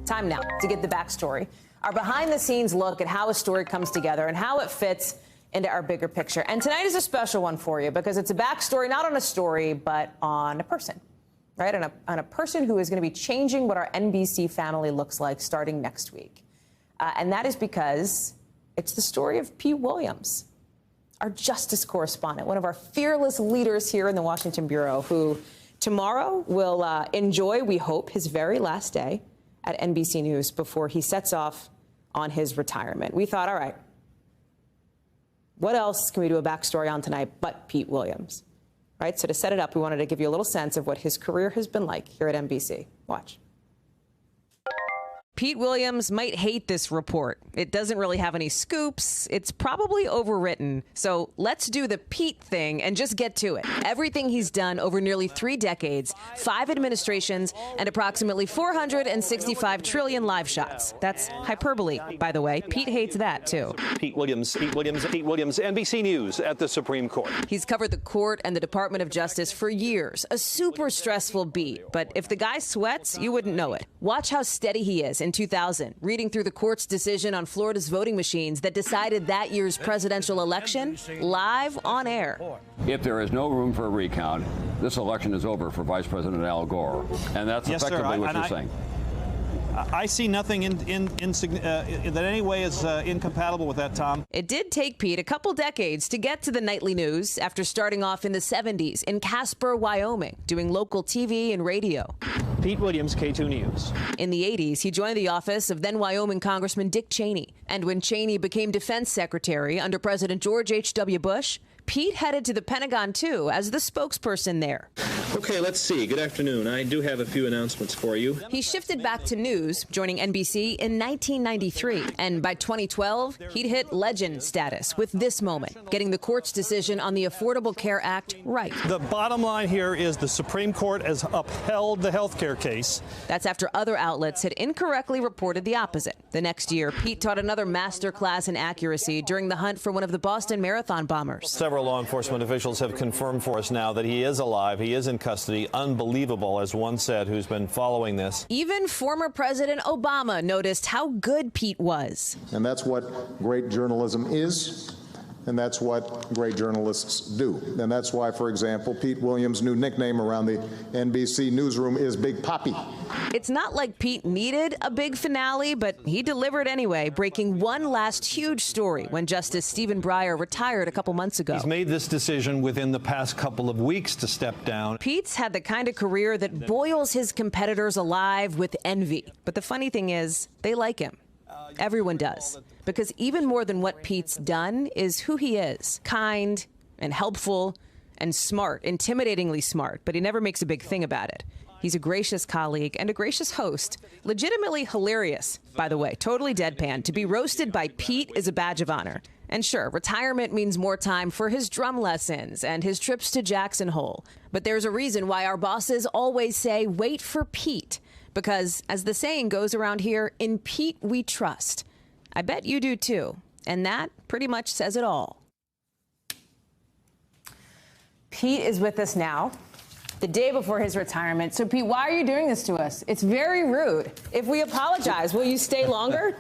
Time now to get the backstory, our behind-the-scenes look at how a story comes together and how it fits into our bigger picture. And tonight is a special one for you because it's a backstory, not on a story, but on a person, right? On a person who is going to be changing what our NBC family looks like starting next week. And that is because it's the story of Pete Williams, our justice correspondent, one of our fearless leaders here in the Washington Bureau, who tomorrow will enjoy, we hope, his very last day at NBC News before he sets off on his retirement. We thought, all right, what else can we do a backstory on tonight but Pete Williams? Right? So to set it up, we wanted to give you a little sense of what his career has been like here at NBC. Watch. Pete Williams might hate this report. It doesn't really have any scoops. It's probably overwritten. So let's do the Pete thing and just get to it. Everything he's done over nearly 3 decades, 5 administrations, and approximately 465 trillion live shots. That's hyperbole, by the way. Pete hates that, too. Pete Williams, NBC News at the Supreme Court. He's covered the court and the Department of Justice for years. A super stressful beat. But if the guy sweats, you wouldn't know it. Watch how steady he is in 2000, reading through the court's decision on Florida's voting machines that decided that year's presidential election live on air. If there is no room for a recount, this election is over for Vice President Al Gore. And that's effectively what you're saying. I see nothing that in any way is incompatible with that, Tom. It did take Pete a couple decades to get to the nightly news after starting off in the 70s in Casper, Wyoming, doing local TV and radio. Pete Williams, K2 News. In the 80s, he joined the office of then Wyoming Congressman Dick Cheney. And when Cheney became defense secretary under President George H.W. Bush, Pete headed to the Pentagon, too, as the spokesperson there. Okay, let's see. Good afternoon. I do have a few announcements for you. He shifted back to news, joining NBC in 1993. And by 2012, he'd hit legend status with this moment, getting the court's decision on the Affordable Care Act right. The bottom line here is the Supreme Court has upheld the health care case. That's after other outlets had incorrectly reported the opposite. The next year, Pete taught another master class in accuracy during the hunt for one of the Boston Marathon bombers. Several law enforcement officials have confirmed for us now that he is alive. He is in custody. Unbelievable, as one said, who's been following this. Even former President Obama noticed how good Pete was. And that's what great journalism is. And that's what great journalists do. And that's why, for example, Pete Williams' new nickname around the NBC newsroom is Big Papi. It's not like Pete needed a big finale, but he delivered anyway, breaking one last huge story when Justice Stephen Breyer retired a couple months ago. He's made this decision within the past couple of weeks to step down. Pete's had the kind of career that boils his competitors alive with envy. But the funny thing is, they like him. Everyone does. Because even more than what Pete's done is who he is. Kind and helpful and smart, intimidatingly smart, but he never makes a big thing about it. He's a gracious colleague and a gracious host. Legitimately hilarious, by the way, totally deadpan. To be roasted by Pete is a badge of honor. And sure, retirement means more time for his drum lessons and his trips to Jackson Hole. But there's a reason why our bosses always say, wait for Pete. Because, as the saying goes around here, in Pete we trust. I bet you do, too. And that pretty much says it all. Pete is with us now, the day before his retirement. So, Pete, why are you doing this to us? It's very rude. If we apologize, will you stay longer?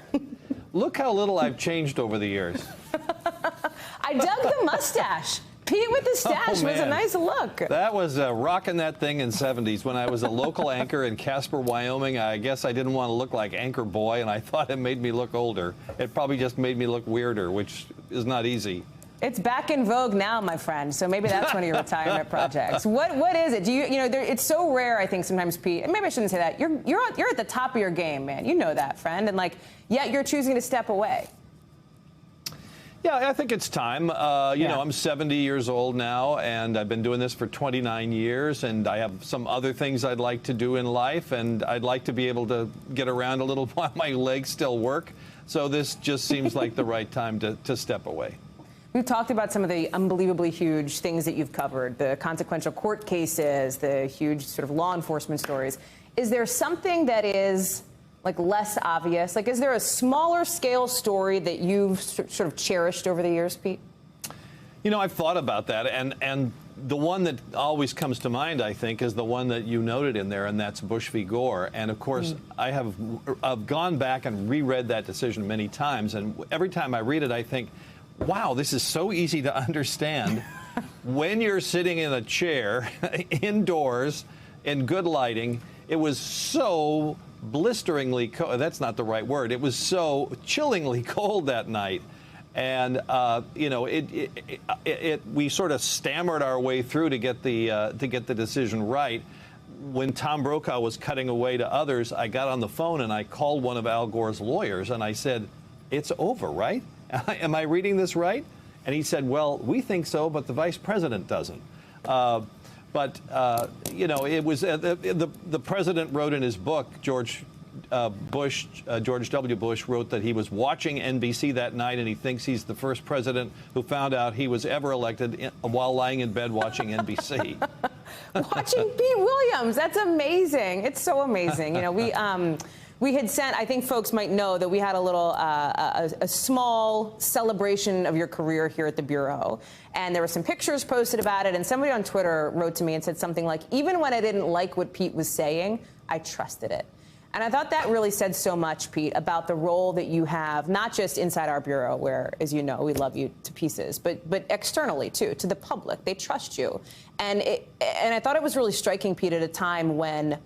Look how little I've changed over the years. I dug the mustache. Pete with the stash was a nice look. That was rocking that thing in the 70s when I was a local anchor in Casper, Wyoming. I guess I didn't want to look like Anchor Boy, and I thought it made me look older. It probably just made me look weirder, which is not easy. It's back in vogue now, my friend. So maybe that's one of your retirement projects. What is it? Do you know? It's so rare. I think sometimes, Pete. And maybe I shouldn't say that. You're at the top of your game, man. You know that, friend. And yet you're choosing to step away. Yeah, I think it's time. You know, I'm 70 years old now, and I've been doing this for 29 years, and I have some other things I'd like to do in life, and I'd like to be able to get around a little while my legs still work. So this just seems like the right time to step away. We've talked about some of the unbelievably huge things that you've covered, the consequential court cases, the huge sort of law enforcement stories. Is there something that is less obvious? Is there a smaller scale story that you've sort of cherished over the years, Pete? You know, I've thought about that, and The one that always comes to mind, I think, is the one that you noted in there, and that's Bush v. Gore. And of course, I've gone back and reread that decision many times, and every time I read it, I think, wow, this is so easy to understand. When you're sitting in a chair indoors in good lighting, it was so blisteringly cold. That's not the right word. It was so chillingly cold that night. And, you know, we sort of stammered our way through to get the decision right. When Tom Brokaw was cutting away to others, I got on the phone and I called one of Al Gore's lawyers and I said, it's over, right? Am I reading this right? And he said, well, we think so, but the vice president doesn't. You know, it was the president wrote in his book, George W. Bush wrote that he was watching NBC that night, and he thinks he's the first president who found out he was ever elected while lying in bed watching NBC. Watching Pete Williams, that's amazing. It's so amazing. You know, we had sent, I think folks might know that we had a little, a small celebration of your career here at the Bureau. And there were some pictures posted about it. And somebody on Twitter wrote to me and said something like, even when I didn't like what Pete was saying, I trusted it. And I thought that really said so much, Pete, about the role that you have, not just inside our Bureau, where, as you know, we love you to pieces, but externally, too, to the public. They trust you. And I thought it was really striking, Pete, at a time when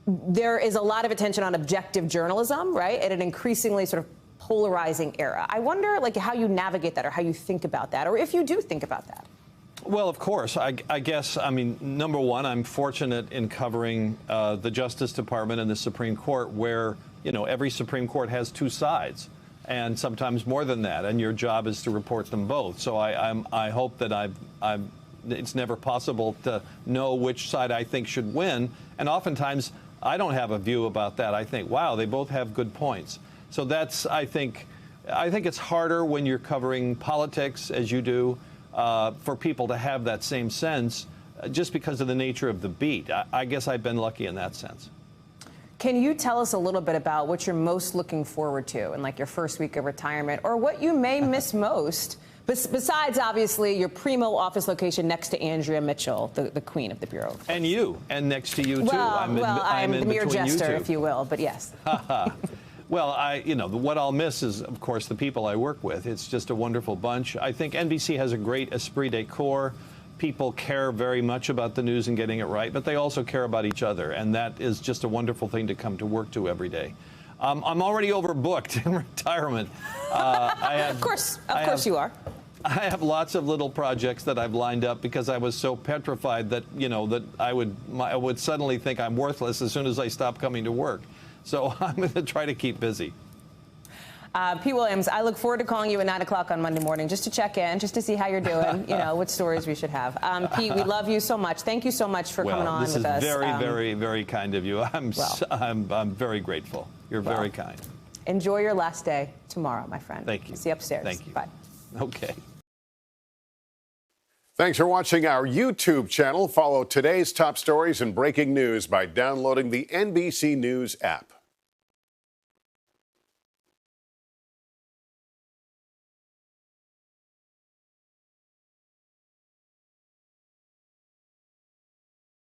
there is a lot of attention on objective journalism, right, at an increasingly sort of polarizing era. I wonder, like, how you navigate that or how you think about that, or if you do think about that. Well, of course. I guess, I mean, number one, I'm fortunate in covering the Justice Department and the Supreme Court, where, you know, every Supreme Court has two sides, and sometimes more than that, and your job is to report them both. So I hope that it's never possible to know which side I think should win, and oftentimes I don't have a view about that. I think, wow, they both have good points. So that's, I think it's harder when you're covering politics, as you do, for people to have that same sense, just because of the nature of the beat. I guess I've been lucky in that sense. Can you tell us a little bit about what you're most looking forward to in, like, your first week of retirement, or what you may miss most, besides, obviously, your primo office location next to Andrea Mitchell, the queen of the Bureau? And you, and next to you, too. Well, I'm the mere jester, if you will, but yes. Well, you know, what I'll miss is, of course, the people I work with. It's just a wonderful bunch. I think NBC has a great esprit de corps. People care very much about the news and getting it right, but they also care about each other, and that is just a wonderful thing to come to work to every day. I'm already overbooked in retirement. Of course you are. I have lots of little projects that I've lined up because I was so petrified that, you know, that I would suddenly think I'm worthless as soon as I stop coming to work. So I'm going to try to keep busy. Pete Williams, I look forward to calling you at 9 o'clock on Monday morning just to check in, just to see how you're doing, you know, what stories we should have. Pete, we love you so much. Thank you so much for coming on with us. This is very, very, very kind of you. I'm very grateful. You're very kind. Enjoy your last day tomorrow, my friend. Thank you. See you upstairs. Thank you. Bye. Okay. Thanks for watching our YouTube channel. Follow today's top stories and breaking news by downloading the NBC News app.